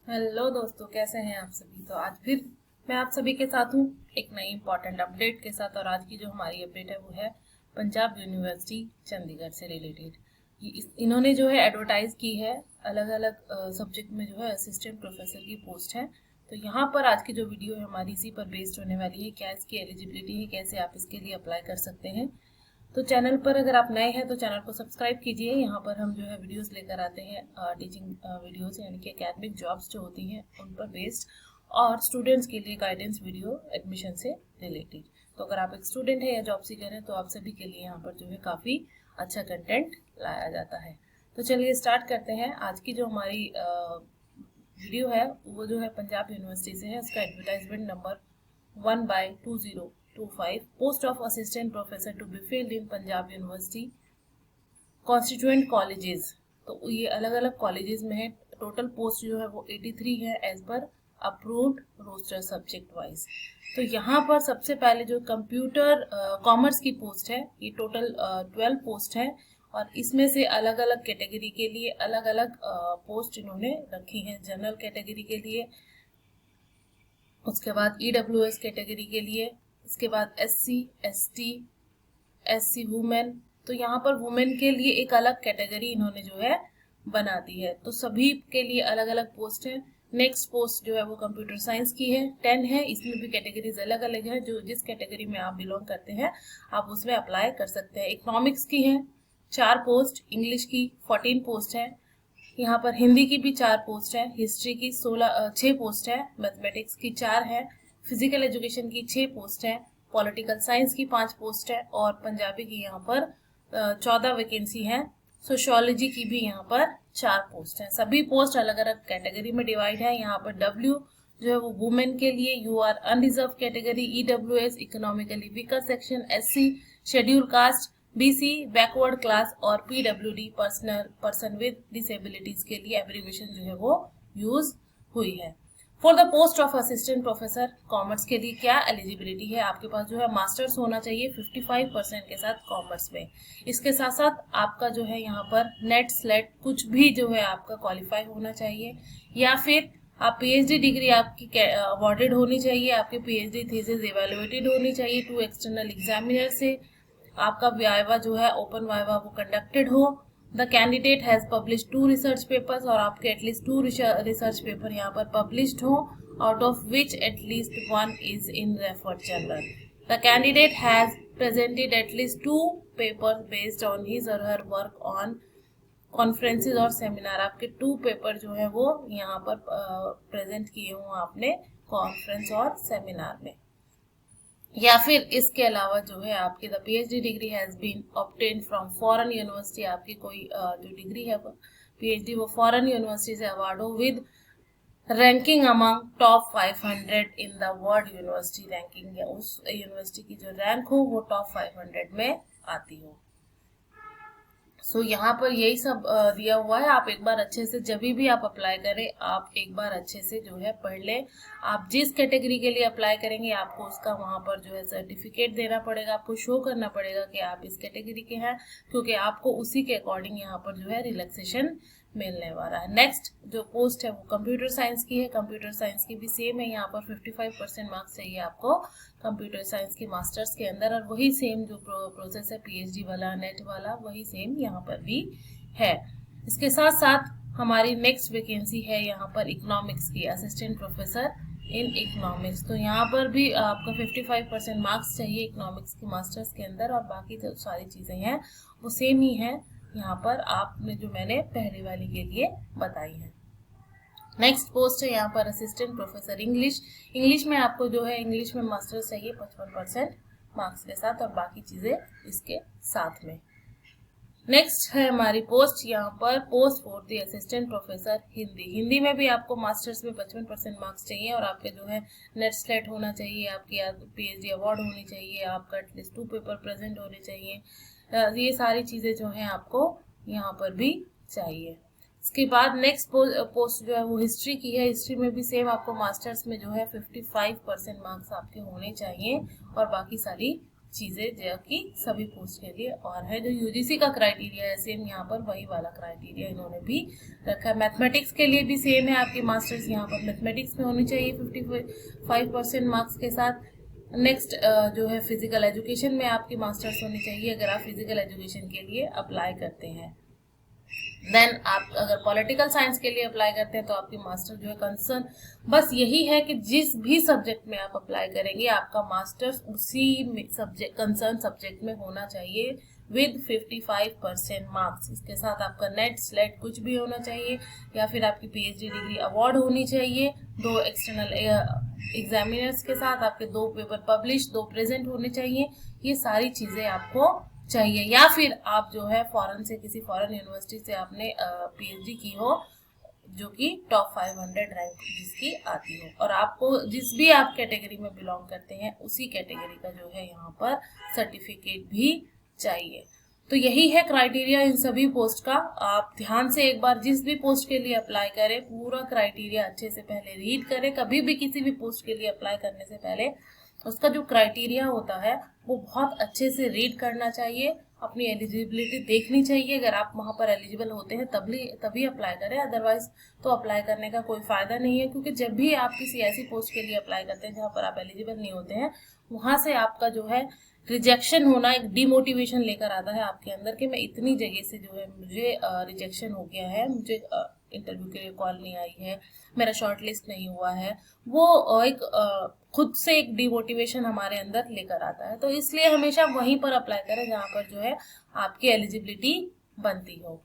Hello दोस्तों, कैसे हैं आप सभी। तो आज फिर मैं आप सभी के साथ हूँ एक नई इम्पोर्टेंट अपडेट के साथ। और आज की जो हमारी अपडेट है वो है पंजाब यूनिवर्सिटी चंडीगढ़ से रिलेटेड। इन्होंने जो है एडवर्टाइज की है अलग अलग सब्जेक्ट में जो है असिस्टेंट प्रोफेसर की पोस्ट है। तो यहाँ पर आज की जो वीडियो है हमारी इसी पर बेस्ड होने वाली है। क्या इसकी एलिजिबिलिटी है, कैसे आप इसके लिए अप्लाई कर सकते हैं। तो चैनल पर अगर आप नए हैं तो चैनल को सब्सक्राइब कीजिए। यहाँ पर हम जो है वीडियोस लेकर आते हैं टीचिंग वीडियोस, यानी कि एकेडमिक जॉब्स जो होती हैं उन पर बेस्ड, और स्टूडेंट्स के लिए गाइडेंस वीडियो एडमिशन से रिलेटेड। तो अगर आप एक स्टूडेंट है या जॉब सीकर हैं तो आप सभी के लिए यहाँ पर जो है काफ़ी अच्छा कंटेंट लाया जाता है। तो चलिए स्टार्ट करते हैं। आज की जो हमारी वीडियो है वो जो है पंजाब यूनिवर्सिटी से है। उसका advertisement number 1/2025, post of assistant professor to be filled in Punjab University constituent colleges. तो ये अलग अलग कॉलेजेस में है। टोटल पोस्ट जो है वो 83 है as per approved roster subject wise. तो यहाँ पर सबसे पहले जो कंप्यूटर कॉमर्स की पोस्ट है, ये टोटल 12 पोस्ट है। और इसमें से अलग अलग कैटेगरी के लिए अलग अलग पोस्ट इन्होंने रखी हैं। जनरल कैटेगरी के लिए, उसके बाद EWS कैटेगरी के लिए, उसके बाद SC, ST, SC वुमेन। तो यहाँ पर वुमेन के लिए एक अलग कैटेगरी इन्होंने जो है बना दी है। तो सभी के लिए अलग अलग पोस्ट है। नेक्स्ट पोस्ट जो है वो कंप्यूटर साइंस की है, 10 है। इसमें भी कैटेगरीज अलग अलग है। जो जिस कैटेगरी में आप बिलोंग करते हैं आप उसमें अप्लाई कर सकते हैं। इकोनॉमिक्स की है 4 पोस्ट, इंग्लिश की 14 पोस्ट है, यहाँ पर हिंदी की भी 4 पोस्ट है, हिस्ट्री की 6 पोस्ट है, मैथमेटिक्स की 4 है, फिजिकल एजुकेशन की 6 पोस्ट है, पॉलिटिकल साइंस की 5 पोस्ट है, और पंजाबी की यहाँ पर 14 वैकेंसी है। सोशियोलॉजी की भी यहाँ पर 4 पोस्ट है। सभी पोस्ट अलग अलग कैटेगरी में डिवाइड है। यहाँ पर W जो है वो वुमेन के लिए, UR unreserved category, EWS economically weaker section, SC schedule caste, BC backward class, और PWD पर्सन विद डिसेबिलिटीज के लिए एब्रीविएशन जो है वो यूज हुई है। For the post of assistant professor commerce के लिए क्या एलिजिबिलिटी है, आपके पास जो है मास्टर्स होना चाहिए 55% के साथ कॉमर्स में। इसके साथ साथ आपका जो है यहाँ पर नेट स्लेट कुछ भी जो है आपका क्वालिफाई होना चाहिए, या फिर आप PhD डिग्री आपकी अवॉर्डेड होनी चाहिए, आपके PhD थीसिस इवेलुएटेड होनी चाहिए 2 एक्सटर्नल एग्जामिनर से, आपका वाइवा जो है ओपन वाइवा वो कंडक्टेड हो। The candidate has publish 2 research papers, और आपके एटलीस्ट 2 रिसर्च पेपर यहाँ पर पब्लिश्ड हो, out of which at least 1 is in referred journal. The candidate has presented at least 2 paper based on his और हर वर्क ऑन कॉन्फ्रेंसेज और seminar. आपके 2 paper जो है वो यहाँ पर प्रेजेंट किए हों आपने कॉन्फ्रेंस और सेमिनार में। या फिर इसके अलावा जो है आपकी the PhD degree has been obtained from foreign university, आपकी कोई जो डिग्री है PhD वो फॉरेन यूनिवर्सिटी से अवार्ड हो, with ranking among top 500 in the world university ranking, या उस यूनिवर्सिटी की जो रैंक हो वो टॉप 500 में आती हो। सो यहाँ पर यही सब दिया हुआ है। आप एक बार अच्छे से जब भी आप अप्लाई करें, आप एक बार अच्छे से जो है पढ़ लें। आप जिस कैटेगरी के लिए अप्लाई करेंगे आपको उसका वहाँ पर जो है सर्टिफिकेट देना पड़ेगा, आपको शो करना पड़ेगा कि आप इस कैटेगरी के हैं, क्योंकि आपको उसी के अकॉर्डिंग यहाँ पर जो है रिलैक्सेशन मिलने वाला है। नेक्स्ट जो पोस्ट है वो कंप्यूटर साइंस की है। कंप्यूटर साइंस की भी सेम है, यहाँ पर 55% मार्क्स चाहिए आपको कंप्यूटर साइंस की मास्टर्स के अंदर, और वही सेम जो प्रोसेस है PhD वाला नेट वाला वही सेम यहाँ पर भी है। इसके साथ साथ हमारी नेक्स्ट वैकेंसी है यहाँ पर इकोनॉमिक्स की, असिस्टेंट प्रोफेसर इन इकोनॉमिक्स। तो यहाँ पर भी आपका 55% मार्क्स चाहिए इकोनॉमिक्स की मास्टर्स के अंदर, और बाकी जो सारी चीज़ें हैं वो सेम ही है यहाँ पर आपने जो मैंने पहले वाली के लिए बताई है। नेक्स्ट पोस्ट है यहाँ पर असिस्टेंट प्रोफेसर इंग्लिश। इंग्लिश में आपको जो है इंग्लिश में मास्टर्स चाहिए 55% मार्क्स के साथ, और बाकी चीज़ें इसके साथ में। नेक्स्ट है हमारी पोस्ट यहाँ पर post for the assistant professor Hindi. Hindi में भी आपको मास्टर्स में 55% मार्क्स चाहिए, और आपके जो है नेट स्लेट होना चाहिए, आपकी PhD अवार्ड होनी चाहिए, आपका एटलीस्ट 2 पेपर प्रेजेंट होने चाहिए। ये सारी चीज़ें जो हैं आपको यहाँ पर भी चाहिए। इसके बाद नेक्स्ट पोस्ट जो है वो हिस्ट्री की है। हिस्ट्री में भी सेम आपको मास्टर्स में जो है 55% मार्क्स आपके होने चाहिए, और बाकी सारी चीजें जो कि सभी पोस्ट के लिए और है। जो यूजीसी का क्राइटेरिया है सेम यहाँ पर वही वाला क्राइटेरिया इन्होंने भी रखा है। मैथमेटिक्स के लिए भी सेम है, आपकी मास्टर्स यहाँ पर मैथमेटिक्स में होनी चाहिए 55% मार्क्स के साथ। नेक्स्ट जो है फिजिकल एजुकेशन में आपकी मास्टर्स होनी चाहिए अगर आप फिजिकल एजुकेशन के लिए अप्लाई करते हैं। देन आप अगर पॉलिटिकल साइंस के लिए अप्लाई करते हैं तो आपकी मास्टर जो है कंसर्न बस यही है कि जिस भी सब्जेक्ट में आप अप्लाई करेंगे आपका मास्टर्स उसी सब्जेक्ट कंसर्न सब्जेक्ट में होना चाहिए विद 55% मार्क्स। इसके साथ आपका नेट स्लेट कुछ भी होना चाहिए या फिर आपकी पीएचडी डिग्री अवार्ड होनी चाहिए। 2 एक्सटर्नल एग्जामिनर्स के साथ आपके 2 पेपर पब्लिश, 2 प्रेजेंट होने चाहिए। ये सारी चीजें आपको चाहिए। या फिर आप जो है फॉरेन से किसी फॉरेन यूनिवर्सिटी से आपने पीएचडी की हो जो कि टॉप 500 रैंक जिसकी आती हो और आपको जिस भी आप कैटेगरी में बिलोंग करते हैं उसी कैटेगरी का जो है यहाँ पर सर्टिफिकेट भी चाहिए। तो यही है क्राइटेरिया इन सभी पोस्ट का। आप ध्यान से एक बार जिस भी पोस्ट के लिए अप्लाई करें पूरा क्राइटेरिया अच्छे से पहले रीड करें। कभी भी किसी भी पोस्ट के लिए अप्लाई करने से पहले उसका जो क्राइटेरिया होता है वो बहुत अच्छे से रीड करना चाहिए, अपनी एलिजिबिलिटी देखनी चाहिए। अगर आप वहां पर एलिजिबल होते हैं तभी अप्लाई करें, अदरवाइज तो अप्लाई करने का कोई फायदा नहीं है। क्योंकि जब भी आप किसी ऐसी पोस्ट के लिए अप्लाई करते हैं जहां पर आप एलिजिबल नहीं होते हैं वहां से आपका जो है रिजेक्शन होना एक डिमोटिवेशन लेकर आता है आपके अंदर कि मैं इतनी जगह से जो है मुझे रिजेक्शन हो गया है, मुझे इंटरव्यू के लिए कॉल नहीं आई है, मेरा शॉर्ट लिस्ट नहीं हुआ है। वो एक खुद से एक डिमोटिवेशन हमारे अंदर लेकर आता है। तो इसलिए हमेशा वहीं पर अप्लाई करें जहाँ पर जो है आपकी एलिजिबिलिटी बनती हो।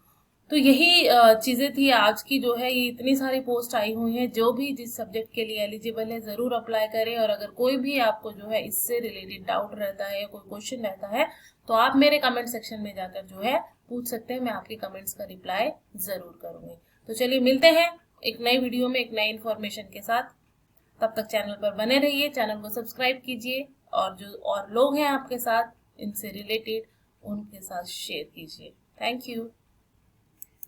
तो यही चीजें थी आज की। जो है ये इतनी सारी पोस्ट आई हुई हैं, जो भी जिस सब्जेक्ट के लिए एलिजिबल है जरूर अप्लाई करें। और अगर कोई भी आपको जो है इससे रिलेटेड डाउट रहता है या कोई क्वेश्चन रहता है तो आप मेरे कमेंट सेक्शन में जाकर जो है पूछ सकते हैं, मैं आपके कमेंट्स का रिप्लाई जरूर करूंगी। तो चलिए मिलते हैं एक नई वीडियो में एक नई इन्फॉर्मेशन के साथ। तब तक चैनल पर बने रहिए, चैनल को सब्सक्राइब कीजिए और जो और लोग हैं आपके साथ इनसे रिलेटेड उनके साथ शेयर कीजिए। Thank you.